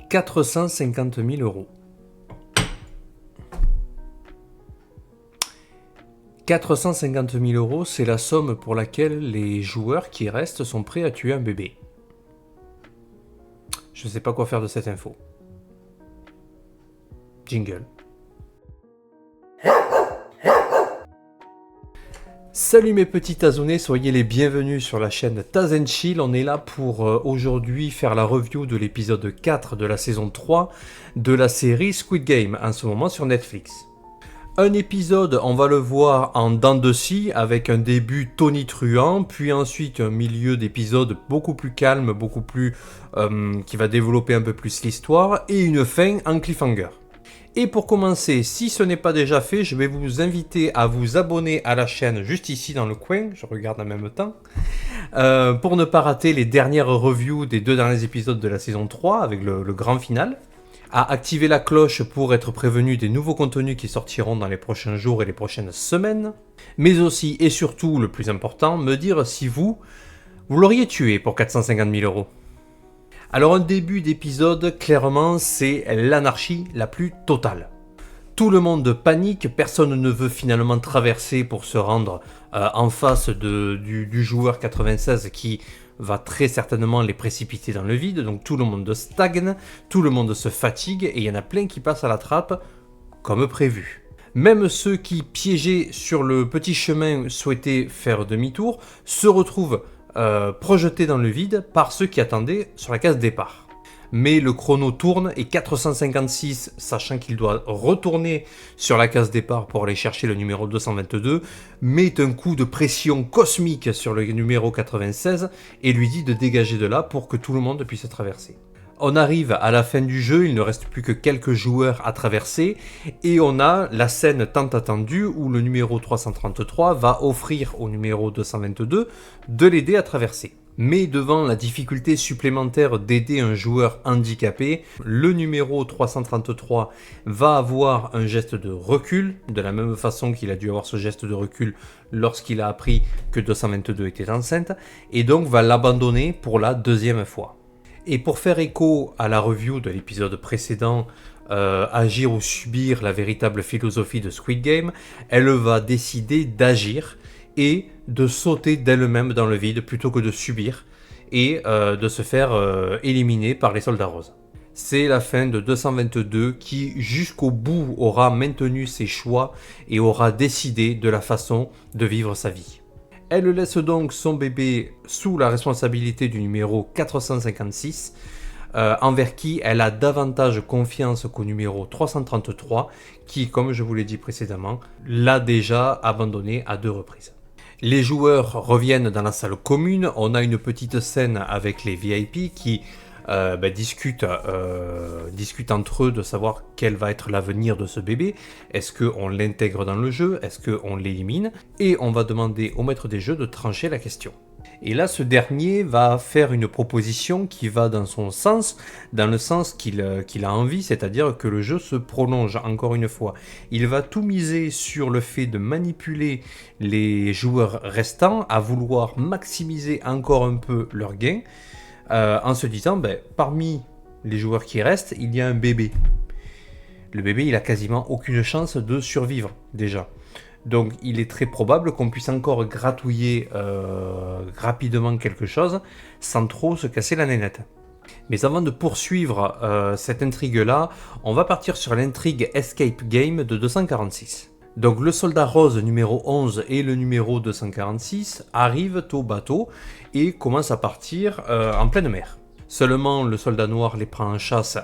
450 000 euros. 450 000 euros, c'est la somme pour laquelle les joueurs qui restent sont prêts à tuer un bébé. Je sais pas quoi faire de cette info. Jingle. Salut mes petits Tazonnés, soyez les bienvenus sur la chaîne Taz & Chill. On est là pour aujourd'hui faire la review de l'épisode 4 de la saison 3 de la série Squid Game, en ce moment sur Netflix. Un épisode, on va le voir en dents de scie, avec un début tonitruant, puis ensuite un milieu d'épisode beaucoup plus calme, beaucoup plus qui va développer un peu plus l'histoire, et une fin en cliffhanger. Et pour commencer, si ce n'est pas déjà fait, je vais vous inviter à vous abonner à la chaîne juste ici dans le coin, je regarde en même temps, pour ne pas rater les dernières reviews des 2 derniers épisodes de la saison 3 avec le grand final, à activer la cloche pour être prévenu des nouveaux contenus qui sortiront dans les prochains jours et les prochaines semaines, mais aussi et surtout, le plus important, me dire si vous l'auriez tué pour 450 000 euros. Alors un début d'épisode, clairement, c'est l'anarchie la plus totale. Tout le monde panique, personne ne veut finalement traverser pour se rendre en face du joueur 96 qui va très certainement les précipiter dans le vide, donc tout le monde stagne, tout le monde se fatigue et il y en a plein qui passent à la trappe comme prévu. Même ceux qui, piégés sur le petit chemin, souhaitaient faire demi-tour, se retrouvent projetés dans le vide par ceux qui attendaient sur la case départ. Mais le chrono tourne et 456, sachant qu'il doit retourner sur la case départ pour aller chercher le numéro 222, met un coup de pression cosmique sur le numéro 96 et lui dit de dégager de là pour que tout le monde puisse traverser. On arrive à la fin du jeu, il ne reste plus que quelques joueurs à traverser et on a la scène tant attendue où le numéro 333 va offrir au numéro 222 de l'aider à traverser. Mais devant la difficulté supplémentaire d'aider un joueur handicapé, le numéro 333 va avoir un geste de recul, de la même façon qu'il a dû avoir ce geste de recul lorsqu'il a appris que 222 était enceinte, et donc va l'abandonner pour la 2e fois. Et pour faire écho à la review de l'épisode précédent, agir ou subir, la véritable philosophie de Squid Game, elle va décider d'agir et de sauter d'elle-même dans le vide plutôt que de subir et de se faire éliminer par les soldats roses. C'est la fin de 222 qui jusqu'au bout aura maintenu ses choix et aura décidé de la façon de vivre sa vie. Elle laisse donc son bébé sous la responsabilité du numéro 456, envers qui elle a davantage confiance qu'au numéro 333, qui, comme je vous l'ai dit précédemment, l'a déjà abandonné à 2 reprises. Les joueurs reviennent dans la salle commune, on a une petite scène avec les VIP qui discutent entre eux de savoir quel va être l'avenir de ce bébé. Est-ce qu'on l'intègre dans le jeu? Est-ce qu'on l'élimine? Et on va demander au maître des jeux de trancher la question. Et là, ce dernier va faire une proposition qui va dans son sens, dans le sens qu'il a envie, c'est-à-dire que le jeu se prolonge encore une fois. Il va tout miser sur le fait de manipuler les joueurs restants à vouloir maximiser encore un peu leurs gains, en se disant, parmi les joueurs qui restent, il y a un bébé. Le bébé, il a quasiment aucune chance de survivre, déjà. Donc il est très probable qu'on puisse encore gratouiller rapidement quelque chose sans trop se casser la nénette. Mais avant de poursuivre cette intrigue-là, on va partir sur l'intrigue Escape Game de 246. Donc le soldat rose numéro 11 et le numéro 246 arrivent au bateau et commencent à partir en pleine mer. Seulement le soldat noir les prend en chasse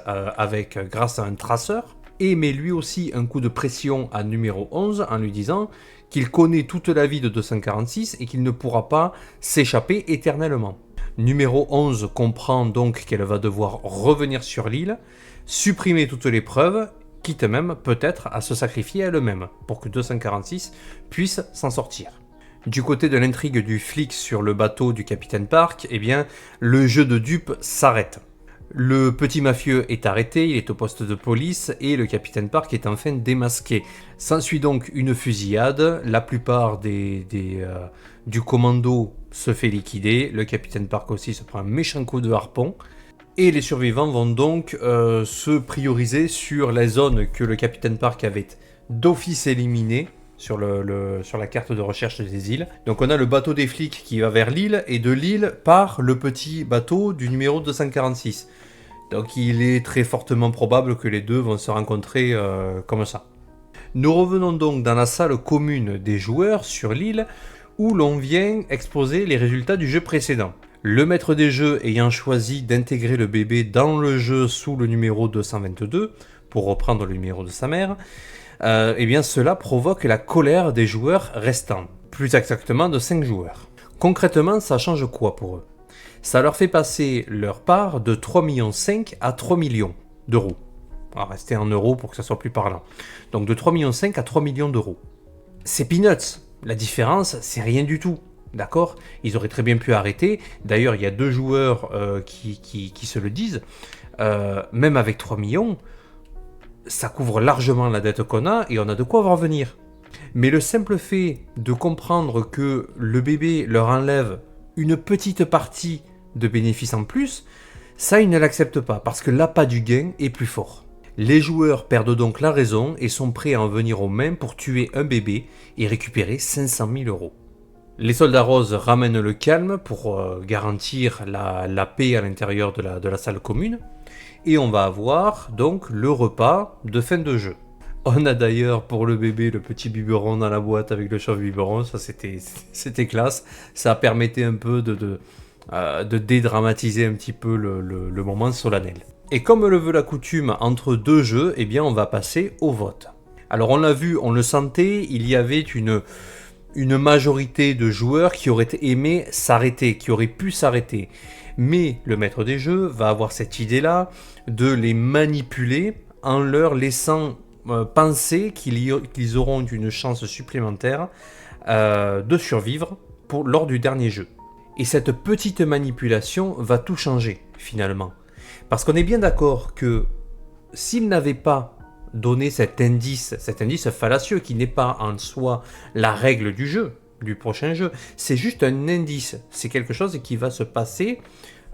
grâce à un traceur, et met lui aussi un coup de pression à numéro 11 en lui disant qu'il connaît toute la vie de 246 et qu'il ne pourra pas s'échapper éternellement. Numéro 11 comprend donc qu'elle va devoir revenir sur l'île, supprimer toutes les preuves, quitte même peut-être à se sacrifier elle-même pour que 246 puisse s'en sortir. Du côté de l'intrigue du flic sur le bateau du capitaine Park, le jeu de dupes s'arrête. Le petit mafieux est arrêté, il est au poste de police et le capitaine Park est enfin démasqué. S'ensuit donc une fusillade, la plupart du commando se fait liquider, le capitaine Park aussi se prend un méchant coup de harpon Et les survivants vont donc se prioriser sur la zone que le capitaine Park avait d'office éliminée sur la carte de recherche des îles. Donc on a le bateau des flics qui va vers l'île, et de l'île part le petit bateau du numéro 246. Donc il est très fortement probable que les deux vont se rencontrer comme ça. Nous revenons donc dans la salle commune des joueurs sur l'île, où l'on vient exposer les résultats du jeu précédent. Le maître des jeux ayant choisi d'intégrer le bébé dans le jeu sous le numéro 222, pour reprendre le numéro de sa mère, eh bien cela provoque la colère des joueurs restants, plus exactement de 5 joueurs. Concrètement, ça change quoi pour eux? Ça leur fait passer leur part de 3,5 millions à 3 millions d'euros. On va rester en euros pour que ça soit plus parlant. Donc de 3,5 millions à 3 millions d'euros. C'est peanuts. La différence, c'est rien du tout. D'accord? Ils auraient très bien pu arrêter. D'ailleurs, il y a 2 joueurs qui se le disent. Même avec 3 millions, ça couvre largement la dette qu'on a et on a de quoi voir venir. Mais le simple fait de comprendre que le bébé leur enlève une petite partie de bénéfices en plus, ça ils ne l'acceptent pas parce que l'appât du gain est plus fort. Les joueurs perdent donc la raison et sont prêts à en venir aux mains pour tuer un bébé et récupérer 500 000 euros. Les soldats roses ramènent le calme pour garantir la paix à l'intérieur de la salle commune. Et on va avoir donc le repas de fin de jeu. On a d'ailleurs pour le bébé le petit biberon dans la boîte avec le chauffe biberon, ça c'était classe. Ça permettait un peu de dédramatiser un petit peu le moment solennel. Et comme le veut la coutume entre 2 jeux, eh bien on va passer au vote. Alors on l'a vu, on le sentait, il y avait une majorité de joueurs qui auraient aimé s'arrêter, qui auraient pu s'arrêter. Mais le maître des jeux va avoir cette idée-là de les manipuler en leur laissant penser qu'ils auront une chance supplémentaire de survivre lors du dernier jeu. Et cette petite manipulation va tout changer finalement. Parce qu'on est bien d'accord que s'ils n'avaient pas donné cet indice fallacieux qui n'est pas en soi la règle du jeu, du prochain jeu, c'est juste un indice, c'est quelque chose qui va se passer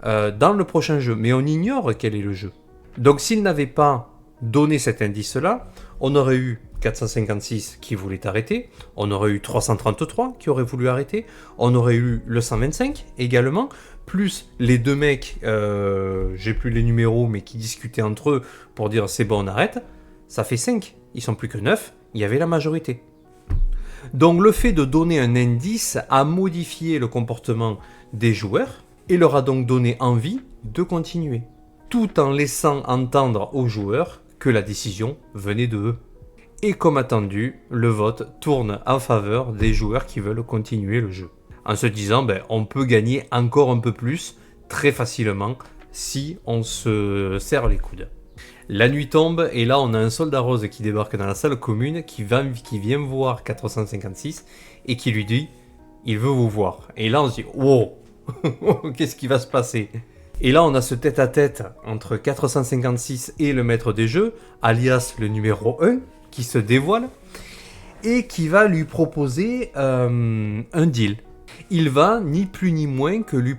dans le prochain jeu, mais on ignore quel est le jeu. Donc s'ils n'avaient pas donné cet indice-là, on aurait eu 456 qui voulait arrêter, on aurait eu 333 qui aurait voulu arrêter, on aurait eu le 125 également, plus les 2 mecs, j'ai plus les numéros, mais qui discutaient entre eux pour dire c'est bon on arrête, ça fait 5, ils sont plus que 9, il y avait la majorité. Donc le fait de donner un indice a modifié le comportement des joueurs et leur a donc donné envie de continuer, tout en laissant entendre aux joueurs que la décision venait de eux. Et comme attendu, le vote tourne en faveur des joueurs qui veulent continuer le jeu, en se disant on peut gagner encore un peu plus très facilement si on se serre les coudes. La nuit tombe et là on a un soldat rose qui débarque dans la salle commune qui vient voir 456 et qui lui dit il veut vous voir. Et là on se dit wow, qu'est-ce qui va se passer? Et là on a ce tête-à-tête entre 456 et le maître des jeux, alias le numéro 1, qui se dévoile et qui va lui proposer un deal. Il va ni plus ni moins que lui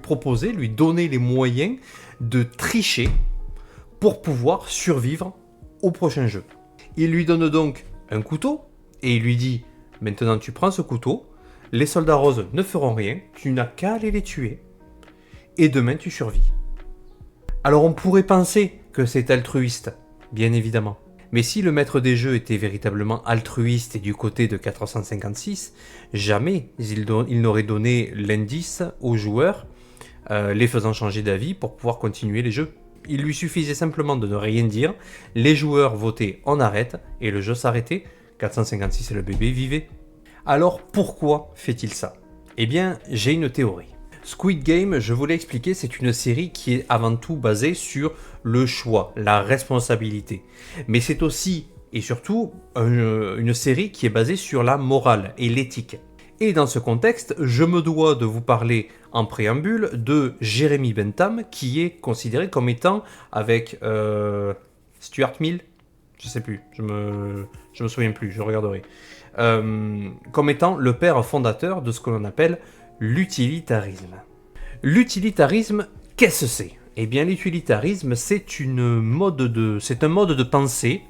donner les moyens de tricher pour pouvoir survivre au prochain jeu. Il lui donne donc un couteau et il lui dit maintenant tu prends ce couteau, les soldats roses ne feront rien, tu n'as qu'à aller les tuer et demain tu survis. Alors on pourrait penser que c'est altruiste, bien évidemment. Mais si le maître des jeux était véritablement altruiste et du côté de 456, jamais il n'aurait donné l'indice aux joueurs, les faisant changer d'avis pour pouvoir continuer les jeux. Il lui suffisait simplement de ne rien dire, les joueurs votaient on arrête et le jeu s'arrêtait, 456 et le bébé vivaient. Alors pourquoi fait-il ça? Eh bien j'ai une théorie. Squid Game, je vous l'ai expliqué, c'est une série qui est avant tout basée sur le choix, la responsabilité. Mais c'est aussi et surtout une série qui est basée sur la morale et l'éthique. Et dans ce contexte, je me dois de vous parler en préambule de Jeremy Bentham, qui est considéré comme étant avec Stuart Mill, je sais plus, je me souviens plus, je regarderai, comme étant le père fondateur de ce que l'on appelle l'utilitarisme. L'utilitarisme, qu'est-ce que c'est ? Eh bien, l'utilitarisme, c'est un mode de pensée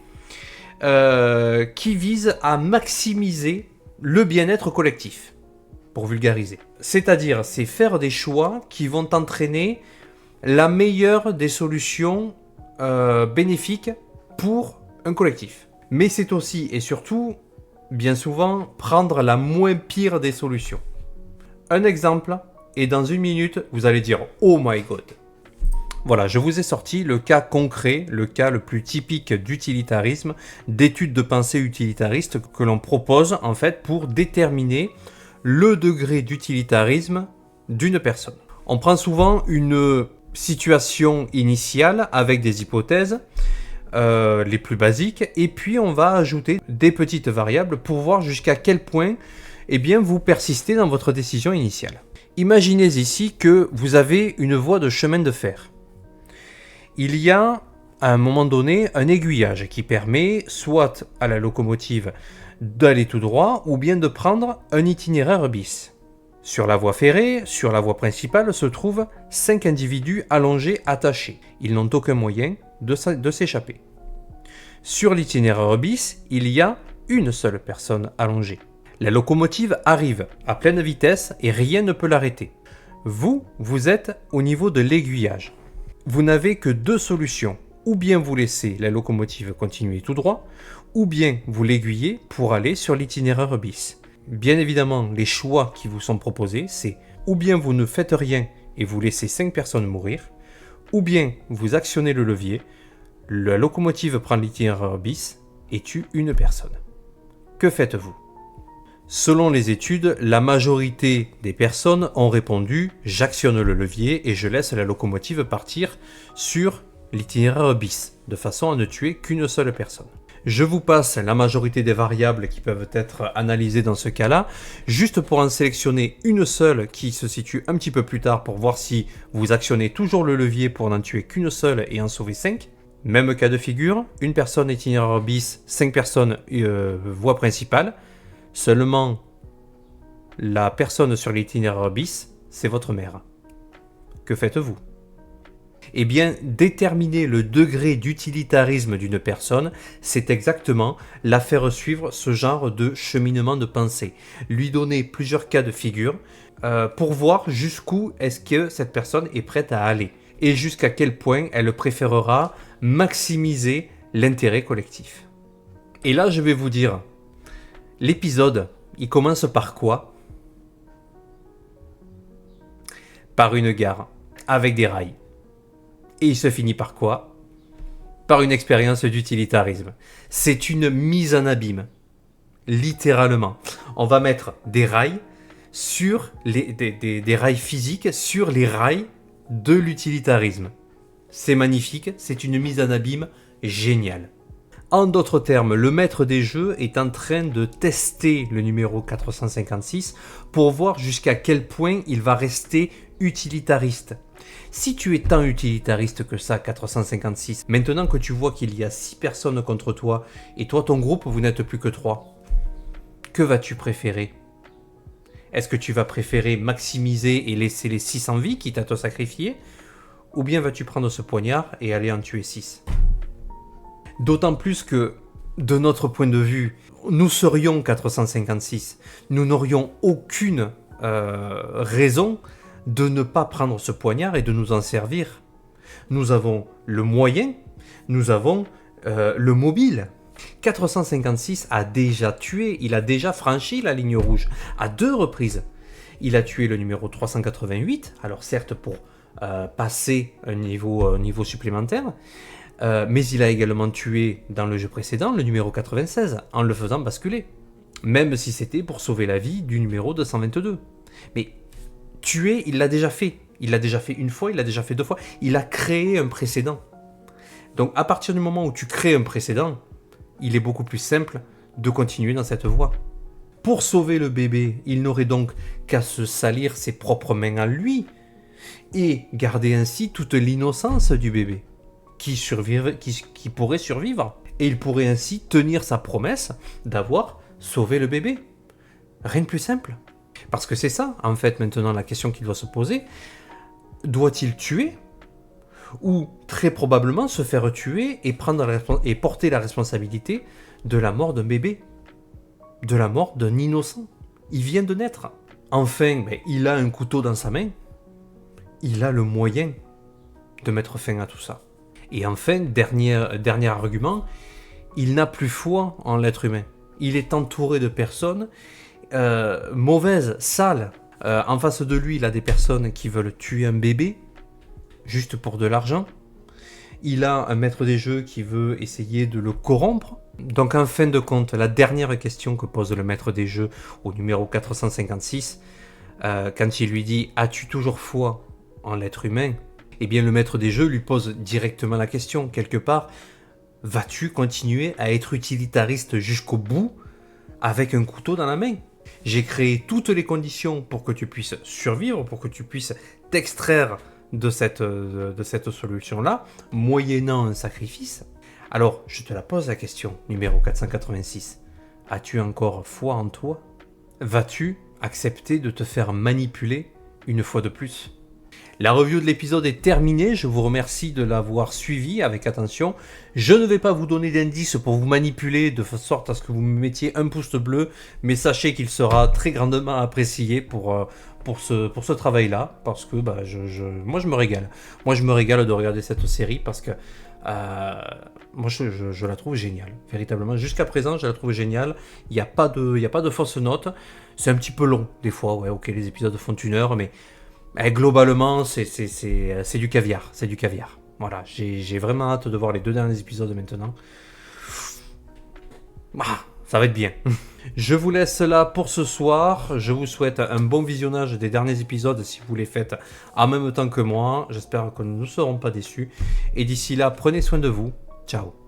qui vise à maximiser le bien-être collectif, pour vulgariser. C'est-à-dire, c'est faire des choix qui vont entraîner la meilleure des solutions bénéfiques pour un collectif. Mais c'est aussi et surtout, bien souvent, prendre la moins pire des solutions. Un exemple, et dans une minute, vous allez dire « Oh my God !» Voilà, je vous ai sorti le cas concret, le cas le plus typique d'utilitarisme, d'étude de pensée utilitariste que l'on propose en fait pour déterminer le degré d'utilitarisme d'une personne. On prend souvent une situation initiale avec des hypothèses les plus basiques et puis on va ajouter des petites variables pour voir jusqu'à quel point vous persistez dans votre décision initiale. Imaginez ici que vous avez une voie de chemin de fer. Il y a à un moment donné un aiguillage qui permet soit à la locomotive d'aller tout droit ou bien de prendre un itinéraire bis. Sur la voie ferrée, sur la voie principale, se trouvent 5 individus allongés attachés. Ils n'ont aucun moyen de s'échapper. Sur l'itinéraire bis, il y a une seule personne allongée. La locomotive arrive à pleine vitesse et rien ne peut l'arrêter. Vous êtes au niveau de l'aiguillage. Vous n'avez que 2 solutions. Ou bien vous laissez la locomotive continuer tout droit, ou bien vous l'aiguillez pour aller sur l'itinéraire bis. Bien évidemment, les choix qui vous sont proposés, c'est ou bien vous ne faites rien et vous laissez 5 personnes mourir, ou bien vous actionnez le levier, la locomotive prend l'itinéraire bis et tue une personne. Que faites-vous ? Selon les études, la majorité des personnes ont répondu « j'actionne le levier et je laisse la locomotive partir sur l'itinéraire bis, de façon à ne tuer qu'une seule personne ». Je vous passe la majorité des variables qui peuvent être analysées dans ce cas-là, juste pour en sélectionner une seule qui se situe un petit peu plus tard pour voir si vous actionnez toujours le levier pour n'en tuer qu'une seule et en sauver 5. Même cas de figure, une personne itinéraire bis, 5 personnes voie principale. Seulement, la personne sur l'itinéraire bis, c'est votre mère. Que faites-vous ? Eh bien, déterminer le degré d'utilitarisme d'une personne, c'est exactement la faire suivre ce genre de cheminement de pensée. Lui donner plusieurs cas de figure pour voir jusqu'où est-ce que cette personne est prête à aller et jusqu'à quel point elle préférera maximiser l'intérêt collectif. Et là, je vais vous dire, l'épisode, il commence par quoi ? Par une gare, avec des rails. Et il se finit par quoi ? Par une expérience d'utilitarisme. C'est une mise en abîme. Littéralement. On va mettre des rails sur des rails physiques sur les rails de l'utilitarisme. C'est magnifique, c'est une mise en abîme géniale. En d'autres termes, le maître des jeux est en train de tester le numéro 456 pour voir jusqu'à quel point il va rester utilitariste. Si tu es tant utilitariste que ça, 456, maintenant que tu vois qu'il y a 6 personnes contre toi et toi ton groupe vous n'êtes plus que 3, que vas-tu préférer ? Est-ce que tu vas préférer maximiser et laisser les 6 en vie quitte à te sacrifier ? Ou bien vas-tu prendre ce poignard et aller en tuer 6 ? D'autant plus que, de notre point de vue, nous serions 456. Nous n'aurions aucune raison de ne pas prendre ce poignard et de nous en servir. Nous avons le moyen, nous avons le mobile. 456 a déjà tué, il a déjà franchi la ligne rouge à 2 reprises. Il a tué le numéro 388, alors certes pour passer un niveau supplémentaire, mais il a également tué dans le jeu précédent le numéro 96 en le faisant basculer, même si c'était pour sauver la vie du numéro 222. Mais tuer, il l'a déjà fait. Il l'a déjà fait une fois, il l'a déjà fait 2 fois. Il a créé un précédent. Donc à partir du moment où tu crées un précédent, il est beaucoup plus simple de continuer dans cette voie. Pour sauver le bébé, il n'aurait donc qu'à se salir ses propres mains à lui et garder ainsi toute l'innocence du bébé qui pourrait survivre. Et il pourrait ainsi tenir sa promesse d'avoir sauvé le bébé. Rien de plus simple. Parce que c'est ça, en fait, maintenant, la question qu'il doit se poser. Doit-il tuer ? ou très probablement se faire tuer et porter la responsabilité de la mort d'un bébé, de la mort d'un innocent. Il vient de naître. Enfin, il a un couteau dans sa main. Il a le moyen de mettre fin à tout ça. Et enfin, dernier argument, il n'a plus foi en l'être humain. Il est entouré de personnes mauvaises, sales. En face de lui, il a des personnes qui veulent tuer un bébé, juste pour de l'argent. Il a un maître des jeux qui veut essayer de le corrompre. Donc en fin de compte, la dernière question que pose le maître des jeux au numéro 456, quand il lui dit « As-tu toujours foi en l'être humain ?» Eh bien le maître des jeux lui pose directement la question, quelque part, « Vas-tu continuer à être utilitariste jusqu'au bout avec un couteau dans la main ? J'ai créé toutes les conditions pour que tu puisses survivre, pour que tu puisses t'extraire de cette solution-là, moyennant un sacrifice. Alors, je te la pose la question, numéro 486. As-tu encore foi en toi ? Vas-tu accepter de te faire manipuler une fois de plus ? La review de l'épisode est terminée, je vous remercie de l'avoir suivi avec attention. Je ne vais pas vous donner d'indices pour vous manipuler de sorte à ce que vous me mettiez un pouce bleu, mais sachez qu'il sera très grandement apprécié pour ce travail-là, parce que moi je me régale. Moi je me régale de regarder cette série parce que moi je la trouve géniale, véritablement. Jusqu'à présent je la trouve géniale, il n'y a pas de fausses notes. C'est un petit peu long des fois, ouais ok les épisodes font 1 heure, mais globalement c'est du caviar, c'est du caviar. Voilà, j'ai vraiment hâte de voir les 2 derniers épisodes maintenant. Ça va être bien. Je vous laisse là pour ce soir. Je vous souhaite un bon visionnage des derniers épisodes si vous les faites en même temps que moi. J'espère que nous ne serons pas déçus. Et d'ici là, prenez soin de vous. Ciao.